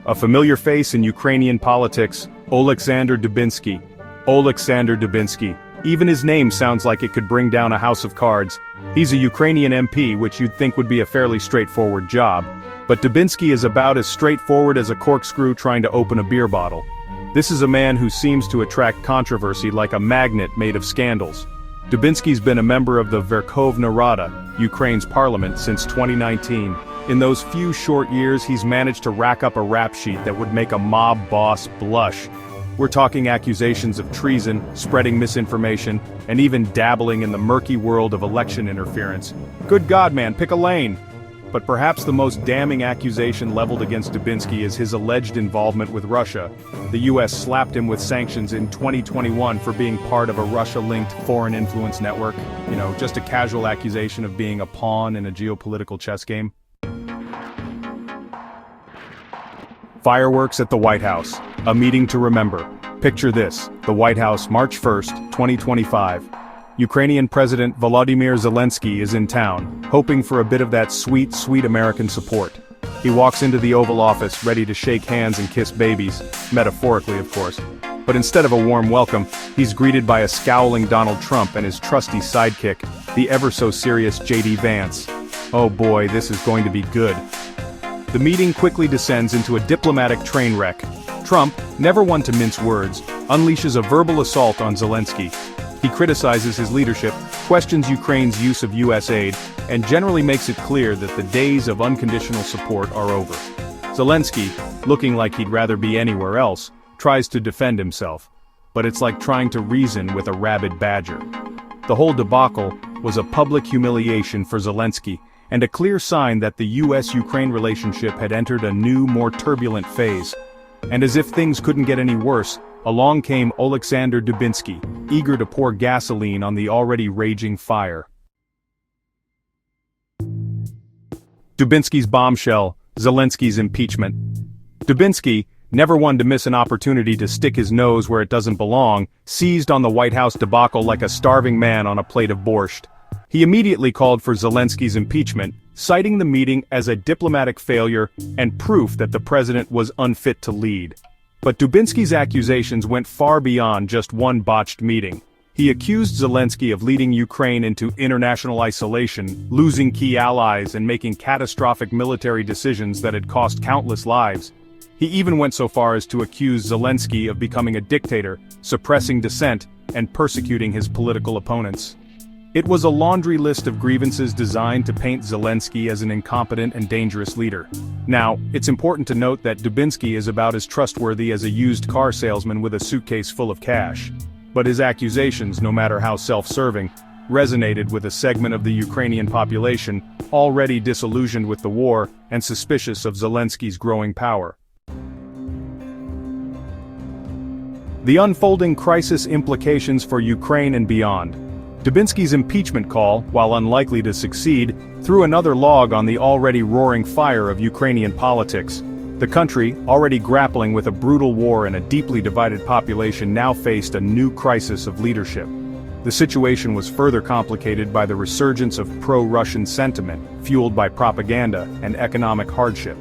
A familiar face in Ukrainian politics, Oleksandr Dubinsky. Oleksandr Dubinsky. Even his name sounds like it could bring down a house of cards. He's a Ukrainian MP, which you'd think would be a fairly straightforward job. But Dubinsky is about as straightforward as a corkscrew trying to open a beer bottle. This is a man who seems to attract controversy like a magnet made of scandals. Dubinsky's been a member of the Verkhovna Rada, Ukraine's parliament, since 2019. In those few short years, he's managed to rack up a rap sheet that would make a mob boss blush. We're talking accusations of treason, spreading misinformation, and even dabbling in the murky world of election interference. Good God, man, pick a lane! But perhaps the most damning accusation leveled against Dubinsky is his alleged involvement with Russia. The US slapped him with sanctions in 2021 for being part of a Russia-linked foreign influence network. You know, just a casual accusation of being a pawn in a geopolitical chess game. Fireworks at the White House. A meeting to remember. Picture this, the White House, March 1st, 2025. Ukrainian President Volodymyr Zelenskyy is in town, hoping for a bit of that sweet, sweet American support. He walks into the Oval Office ready to shake hands and kiss babies, metaphorically of course. But instead of a warm welcome, he's greeted by a scowling Donald Trump and his trusty sidekick, the ever-so-serious J.D. Vance. Oh boy, this is going to be good. The meeting quickly descends into a diplomatic train wreck. Trump, never one to mince words, unleashes a verbal assault on Zelenskyy. He criticizes his leadership, questions Ukraine's use of US aid, and generally makes it clear that the days of unconditional support are over. Zelenskyy, looking like he'd rather be anywhere else, tries to defend himself. But it's like trying to reason with a rabid badger. The whole debacle was a public humiliation for Zelenskyy, and a clear sign that the US-Ukraine relationship had entered a new, more turbulent phase. And as if things couldn't get any worse, along came Oleksandr Dubinsky, eager to pour gasoline on the already raging fire. Dubinsky's bombshell, Zelensky's impeachment. Dubinsky, never one to miss an opportunity to stick his nose where it doesn't belong, seized on the White House debacle like a starving man on a plate of borscht. He immediately called for Zelensky's impeachment, citing the meeting as a diplomatic failure and proof that the president was unfit to lead. But Dubinsky's accusations went far beyond just one botched meeting. He accused Zelenskyy of leading Ukraine into international isolation, losing key allies and making catastrophic military decisions that had cost countless lives. He even went so far as to accuse Zelenskyy of becoming a dictator, suppressing dissent, and persecuting his political opponents. It was a laundry list of grievances designed to paint Zelenskyy as an incompetent and dangerous leader. Now, it's important to note that Dubinsky is about as trustworthy as a used car salesman with a suitcase full of cash. But his accusations, no matter how self-serving, resonated with a segment of the Ukrainian population already disillusioned with the war and suspicious of Zelenskyy's growing power. The unfolding crisis implications for Ukraine and beyond. Dubinsky's impeachment call, while unlikely to succeed, threw another log on the already roaring fire of Ukrainian politics. The country, already grappling with a brutal war and a deeply divided population, now faced a new crisis of leadership. The situation was further complicated by the resurgence of pro-Russian sentiment, fueled by propaganda and economic hardship.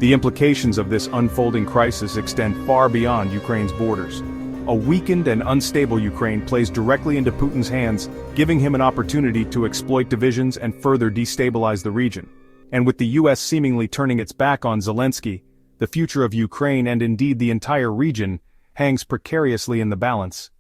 The implications of this unfolding crisis extend far beyond Ukraine's borders. A weakened and unstable Ukraine plays directly into Putin's hands, giving him an opportunity to exploit divisions and further destabilize the region. And with the US seemingly turning its back on Zelenskyy, the future of Ukraine and indeed the entire region hangs precariously in the balance.